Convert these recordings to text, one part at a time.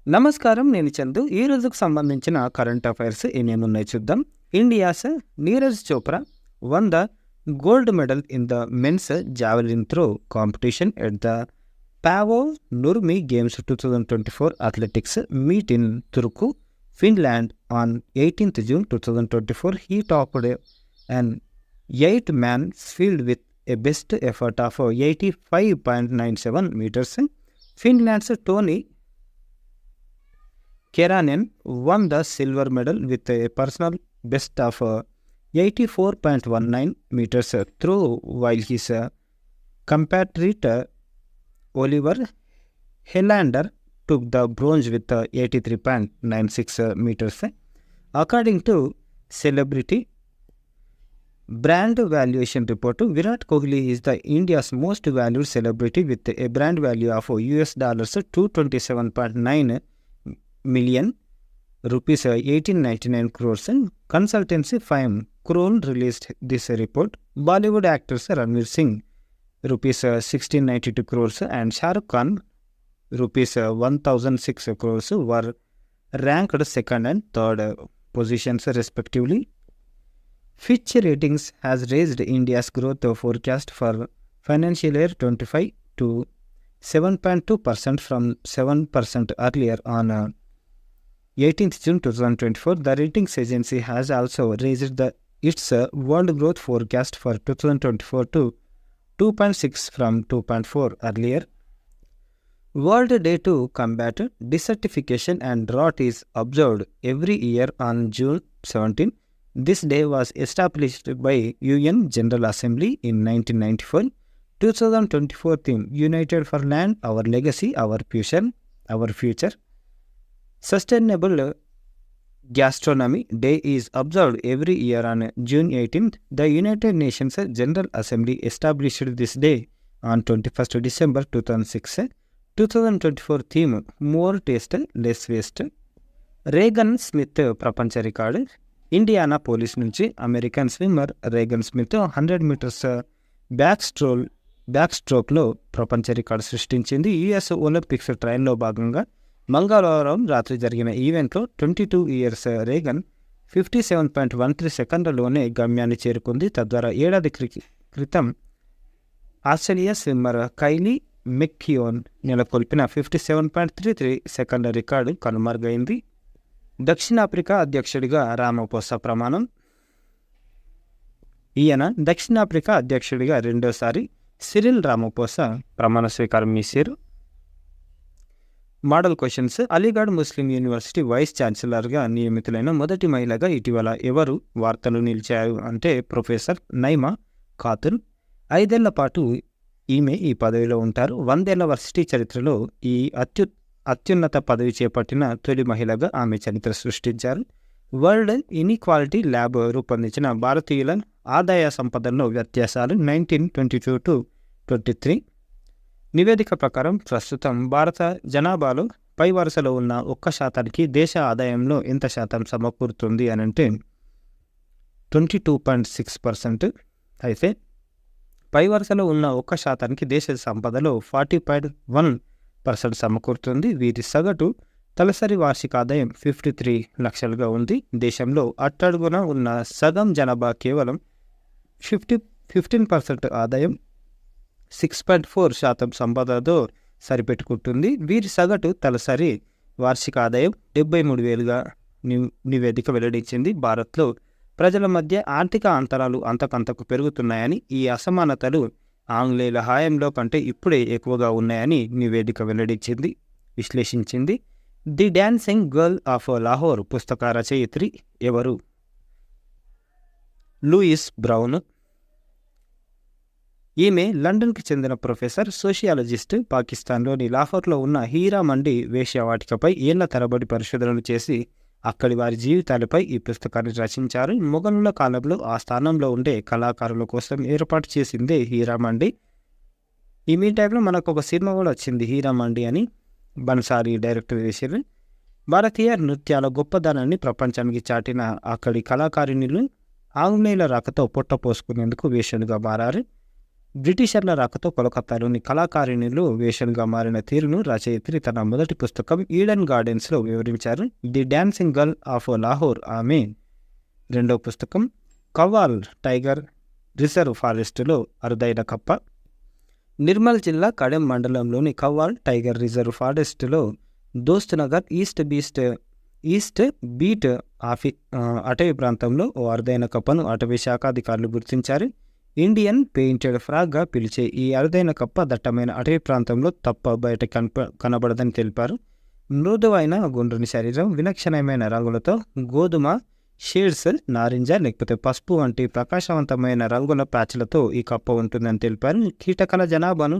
నమస్కారం. నేను చందు. ఈ రోజుకు సంబంధించిన కరెంట్ అఫైర్స్ ఏమేమున్నాయో చూద్దాం. India's Neeraj Chopra won the gold medal in the men's javelin throw competition at the Paavo Nurmi Games 2024 athletics meet in Turku, Finland on 18th June 2024. He topped an 8-man field with a best effort of 85.97 meters. Finland's Toni Keranen won the silver medal with a personal best of 84.19 meters through, while his compatriot Oliver Helander took the bronze with 83.96 meters. According to Celebrity Brand Valuation Report, Virat Kohli is the India's most valued celebrity with a brand value of US dollars 227.9 million, rupees 1899 crores. Consultancy firm Kroll released this report. Bollywood actors Ranveer Singh rupees 1692 crores and Shah Rukh Khan rupees 1006 crores were ranked second and third positions respectively. Fitch Ratings has raised India's growth forecast for financial year 25 to 7.2% from 7% earlier on 18th June 2024. The ratings agency has also raised its world growth forecast for 2024 to 2.6 from 2.4 earlier. World Day to Combat Desertification and Drought is observed every year on June 17. This day was established by UN General Assembly in 1994. 2024 theme United for Land, Our Legacy, Our Future. Sustainable Gastronomy Day is observed every year on June 18th. The United Nations General Assembly established this day on 21st December 2006. 2024 theme More Taste, Less Waste. Regan Smith ప్రపంచ record. Indianapolis నుంచి American swimmer Regan Smith 100 metres back స్ట్రోక్లో ప్రపంచ record సృష్టించింది. US Olympics ట్రైన్లో భాగంగా మంగళవారం రాత్రి జరిగిన ఈవెంట్లో 22 ఇయర్స్ రేగన్ 57.13 సెకండ్లలోనే గమ్యాన్ని చేరుకుంది. తద్వారా ఏడాది క్రితం ఆస్ట్రేలియా స్విమ్మర్ కైలీ మెక్కియోన్ నెలకొల్పిన 57.33 సెకండ్ల రికార్డు కనుమరుగైంది. దక్షిణాఫ్రికా అధ్యక్షుడిగా రామపోసా ప్రమాణం. ఈయన దక్షిణాఫ్రికా అధ్యక్షుడిగా రెండోసారి సిరిల్ రామపోసా ప్రమాణ స్వీకారం చేశారు. Model questions. Aligarh Muslim university vice ఛాన్సలర్గా నియమితులైన మొదటి మహిళగా ఇటీవల ఎవరు వార్తలు నిలిచారు అంటే ప్రొఫెసర్ నైమా ఖాతున్. 5 ఏళ్ల పాటు ఈమె ఈ పదవిలో ఉంటారు. 100 ఏళ్ల వర్సిటీ చరిత్రలో ఈ అత్యున్నత పదవి చేపట్టిన తొలి మహిళగా ఆమె చరిత్ర సృష్టించారు. వరల్డ్ ఇన్ఈక్వాలిటీ ల్యాబ్ రూపొందించిన భారతీయుల ఆదాయ సంపదల్లో వ్యత్యాసాలు 1922-23 నివేదిక ప్రకారం ప్రస్తుతం భారత జనాభాలో పై వరుసలో ఉన్న 1% దేశ ఆదాయంలో ఎంత శాతం సమకూరుతుంది అని అంటే 22.6%. అయితే పై వరుసలో ఉన్న 1% దేశ సంపదలో 40.1% సమకూరుతుంది. వీరి సగటు తలసరి వార్షిక ఆదాయం 53 లక్షలుగా ఉంది. దేశంలో అట్టడుగున ఉన్న సగం జనాభా కేవలం 15% ఆదాయం 6.4% సంపదతో సరిపెట్టుకుంటుంది. వీరి సగటు తలసరి వార్షిక ఆదాయం 73,000గా నివేదిక వెల్లడించింది. భారత్లో ప్రజల మధ్య ఆర్థిక అంతరాలు అంతకంతకు పెరుగుతున్నాయని, ఈ అసమానతలు ఆంగ్లేయుల హయాంలో కంటే ఇప్పుడే ఎక్కువగా ఉన్నాయని నివేదిక విశ్లేషించింది. The dancing girl of Lahore పుస్తక రచయిత్రి ఎవరు? Louise Brown. ఈమె లండన్కి చెందిన ప్రొఫెసర్, సోషియాలజిస్ట్. పాకిస్తాన్లోని లాహోర్లో ఉన్న హీరా మండి వేశ్యావాటికపై ఏళ్ల తరబడి పరిశోధనలు చేసి అక్కడి వారి జీవితాలపై ఈ పుస్తకాన్ని రచించారు. మొఘలుల కాలంలో ఆ స్థానంలో ఉండే కళాకారుల కోసం ఏర్పాటు చేసిందే హీరా మండి. ఈ మీ టైంలో మనకు ఒక సినిమా కూడా వచ్చింది హీరా మండి అని, బన్సారీ డైరెక్టర్ చేశారు. భారతీయ నృత్యాల గొప్పదనాన్ని ప్రపంచానికి చాటిన అక్కడి కళాకారిణులు ఆంగ్లేయుల రాకతో పొట్ట పోసుకునేందుకు వేషలుగా మారారు. బ్రిటిషర్ల రాకతో కోలకత్తాలోని కళాకారిణులు వేషలుగా మారిన తీరును రచయిత్రి తన మొదటి పుస్తకం ఈడెన్ గార్డెన్స్లో వివరించారు. The dancing girl of Lahore ఆమె రెండవ పుస్తకం. కవ్వాల్ టైగర్ రిజర్వ్ ఫారెస్టులో అరుదైన కప్ప. నిర్మల్ జిల్లా కడెం మండలంలోని కవ్వాల్ టైగర్ రిజర్వ్ ఫారెస్టులో దోస్త్ నగర్ ఈస్ట్ బీట్ అటవీ ప్రాంతంలో ఓ అరుదైన కప్పను అటవీ శాఖ అధికారులు గుర్తించారు. ఇండియన్ పెయింటెడ్ ఫ్రాగ్గా పిలిచే ఈ అరుదైన కప్ప దట్టమైన అటవీ ప్రాంతంలో తప్ప బయట కనబడదని తెలిపారు. మృదువైన గుండ్రని శరీరం, విలక్షణమైన రంగులతో గోధుమ షేడ్స్, నారింజ లేకపోతే పసుపు వంటి ప్రకాశవంతమైన రంగుల ప్యాచ్లతో ఈ కప్ప ఉంటుందని తెలిపారు. కీటకాల జనాభాను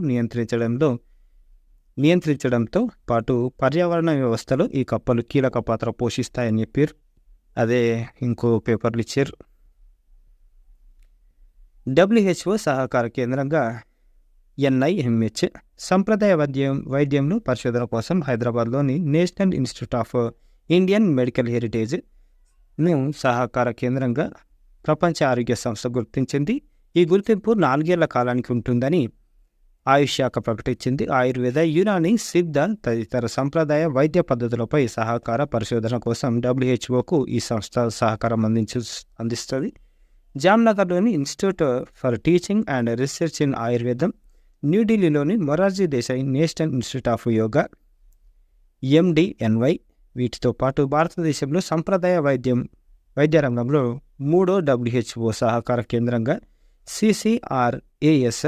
నియంత్రించడంతో పాటు పర్యావరణ వ్యవస్థలో ఈ కప్పలు కీలక పాత్ర పోషిస్తాయని చెప్పారు. అదే ఇంకో పేపర్లు ఇచ్చారు. WHO సహకార కేంద్రంగా NIMH సంప్రదాయ వైద్యంలో పరిశోధన కోసం హైదరాబాద్లోని national institute of Indian medical హెరిటేజ్ను సహకార కేంద్రంగా ప్రపంచ ఆరోగ్య సంస్థ గుర్తించింది. ఈ గుర్తింపు 4 ఏళ్ల కాలానికి ఉంటుందని ఆయుష్ శాఖ ప్రకటించింది. ఆయుర్వేద, యునాని, సిద్ధ తదితర సంప్రదాయ వైద్య పద్ధతులపై సహకార పరిశోధన కోసం WHOకు ఈ సంస్థ సహకారం అందిస్తుంది. జామ్నగర్లోని institute for teaching and research in ఆయుర్వేదం, న్యూఢిల్లీలోని Morarji Desai national institute of yoga MDNY వీటితో పాటు భారతదేశంలో సంప్రదాయ వైద్య రంగంలో 3వ WHO సహకార కేంద్రంగా CCRAS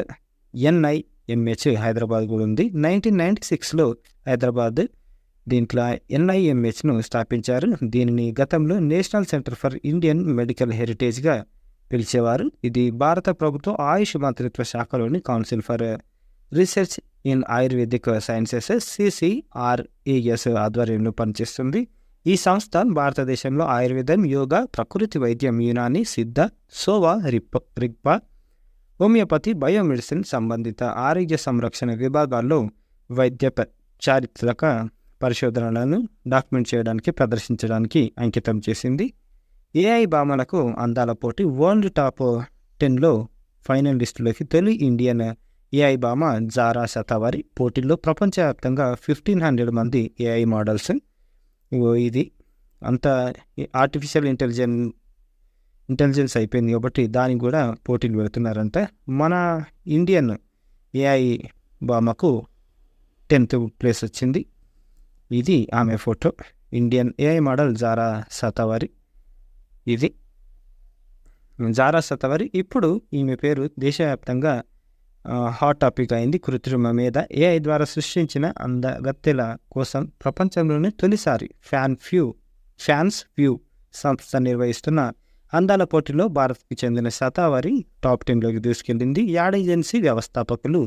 NIMH హైదరాబాద్ కూడా ఉంది. 1996లో హైదరాబాద్ దీంట్లో NIMHను స్థాపించారు. దీనిని గతంలో national centre for Indian medical హెరిటేజ్గా పిలిచేవారు. ఇది భారత ప్రభుత్వ ఆయుష్ మంత్రిత్వ శాఖలోని council for research in Ayurvedic sciences CCRAS ఆధ్వర్యంలో పనిచేస్తుంది. ఈ సంస్థ భారతదేశంలో ఆయుర్వేదం, యోగా, ప్రకృతి వైద్యం, యునాని, సిద్ధ, సోవా, రిగ్పా, హోమియోపతి, బయోమెడిసిన్ సంబంధిత ఆరోగ్య సంరక్షణ విభాగాల్లో వైద్య చారిత్రక పరిశోధనలను డాక్యుమెంట్ చేయడానికి, ప్రదర్శించడానికి అంకితం చేసింది. AI భామలకు అందాల పోటీ వరల్డ్ టాప్ 10లో ఫైనలిస్టులకి తొలి ఇండియన్ AI భామ జారా సతావరి. పోటీల్లో ప్రపంచవ్యాప్తంగా 1500 మంది AI మోడల్స్. ఇది అంతా ఆర్టిఫిషియల్ ఇంటెలిజెన్స్ అయిపోయింది కాబట్టి దానికి కూడా పోటీలు పెడుతున్నారంట. మన ఇండియన్ AI భామకు 10th ప్లేస్ వచ్చింది. ఇది ఆమె photo. Indian AI model Zara Shatavari. ఇది జారా సతావరి. ఇప్పుడు ఈమె పేరు దేశవ్యాప్తంగా హాట్ టాపిక్ అయింది. కృత్రిమ మీద AI ద్వారా సృష్టించిన అందగత్తెల కోసం ప్రపంచంలోనే తొలిసారి ఫ్యాన్స్ వ్యూ సంస్థ నిర్వహిస్తున్న అందాల పోటీలో భారత్కి చెందిన సతావరి టాప్ 10లోకి దూసుకెళ్ళింది. యాడ్ ఏజెన్సీ వ్యవస్థాపకులు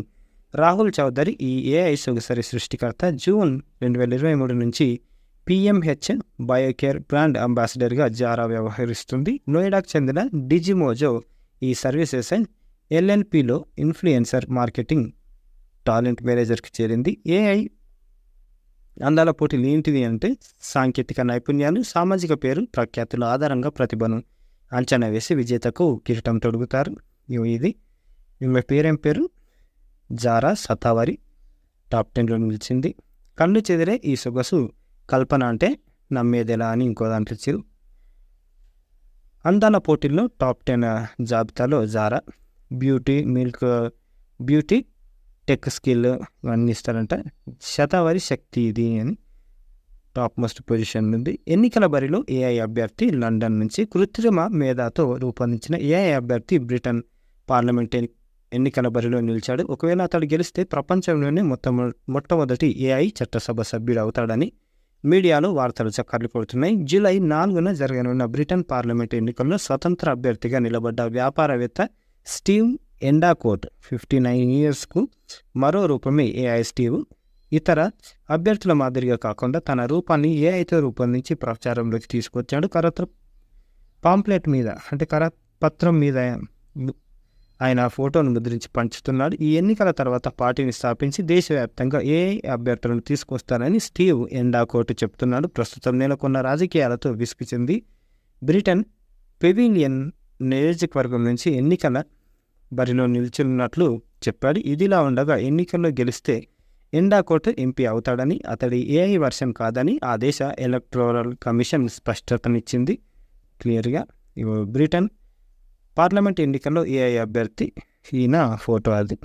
రాహుల్ చౌదరి ఈ AI సొగసరి సృష్టికర్త. జూన్ 2023 నుంచి PMH బయోకేర్ బ్రాండ్ అంబాసిడర్గా జారా వ్యవహరిస్తుంది. నోయిడాకు చెందిన డిజిమోజో ఈ సర్వీసెస్ LNPలో ఇన్ఫ్లుయెన్సర్ మార్కెటింగ్ టాలెంట్ మేనేజర్కి చేరింది. AI అందాల పోటీలు ఏంటిది అంటే సాంకేతిక నైపుణ్యాలు, సామాజిక పేరు, ప్రఖ్యాతుల ఆధారంగా ప్రతిభను అంచనా వేసి విజేతకు కిరీటం తొడుగుతారు. ఇది ఈమె పేరు జారా సతావరి. టాప్ 10లో నిలిచింది. కళ్ళు చెదిరే ఈ సొగసు కల్పన అంటే నమ్మేదెలా అని ఇంకో దాంట్లో ఇచ్చారు. అందాల పోటీల్లో టాప్ 10 జాబితాలో జారా బ్యూటీ టెక్ స్కిల్ ఇవన్నీ ఇస్తారంట. శతావరి శక్తి ఇది అని టాప్ మోస్ట్ పొజిషన్ ఉంది. ఎన్నికల బరిలో AI అభ్యర్థి లండన్ నుంచి. కృత్రిమ మేధాతో రూపొందించిన AI అభ్యర్థి బ్రిటన్ పార్లమెంట్ ఎన్నికల బరిలో నిలిచాడు. ఒకవేళ అతడు గెలిస్తే ప్రపంచంలోనే మొట్టమొదటి AI చట్టసభ సభ్యుడు అవుతాడని మీడియాలో వార్తలు చక్కర్లు కొడుతున్నాయి. జూలై 4న జరగనున్న బ్రిటన్ పార్లమెంట్ ఎన్నికల్లో స్వతంత్ర అభ్యర్థిగా నిలబడ్డ వ్యాపారవేత్త స్టీవ్ ఎండాకోట్ 59 ఇయర్స్కు మరో రూపమే AI స్టీవ్. ఇతర అభ్యర్థుల మాదిరిగా కాకుండా తన రూపాన్ని AIతో రూపొందించి ప్రచారంలోకి తీసుకొచ్చాడు. పాంప్లెట్ మీద అంటే కరపత్రం మీద ఆయన ఫోటోను ముద్రించి పంచుతున్నాడు. ఈ ఎన్నికల తర్వాత పార్టీని స్థాపించి దేశవ్యాప్తంగా AI అభ్యర్థులను తీసుకొస్తారని స్టీవ్ ఎండాకోట్ చెప్తున్నాడు. ప్రస్తుతం నెలకొన్న రాజకీయాలతో విసుగు చెంది బ్రిటన్ పెవిలియన్ నియోజకవర్గం నుంచి ఎన్నికల బరిలో నిల్చున్నట్లు చెప్పాడు. ఇదిలా ఉండగా ఎన్నికల్లో గెలిస్తే ఎండాకోట ఎంపీ అవుతాడని, అతడి ఏఐ వర్షన్ కాదని ఆ దేశ ఎలక్టోరల్ కమిషన్ స్పష్టతనిచ్చింది క్లియర్గా. బ్రిటన్ పార్లమెంట్ ఎన్నికల్లో ఏఐ అభ్యర్థి ఈయన ఫోటో అది.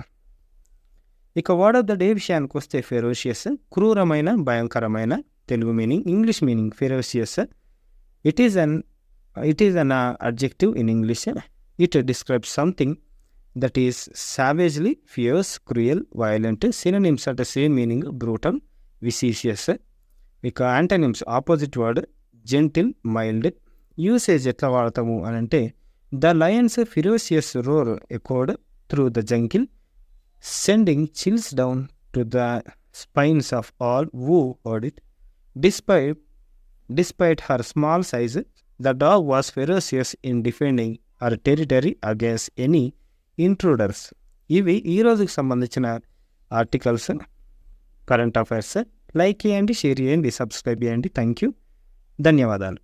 ఇక వర్డ్ ఆఫ్ ద డే విషయానికి వస్తే ఫెరోషియస్, క్రూరమైన, భయంకరమైన. Telugu meaning, English meaning ferocious. It is an adjective in English. It describes something that is savagely fierce, cruel, violent. Synonyms are the same meaning, brutal, vicious. ఇక antonyms opposite word gentle, mild. Usage ఎట్లా వాడతాము అని అంటే, the lion's ferocious roar echoed through the jungle, sending chills down to the spines of all who heard it. Despite her small size, the dog was ferocious in defending her territory against any intruders. ఇవి ఈ రోజుకి సంబంధించిన articles, current affairs. Like చేయండి, share చేయండి, subscribe చేయండి. Thank you, ధన్యవాదాలు.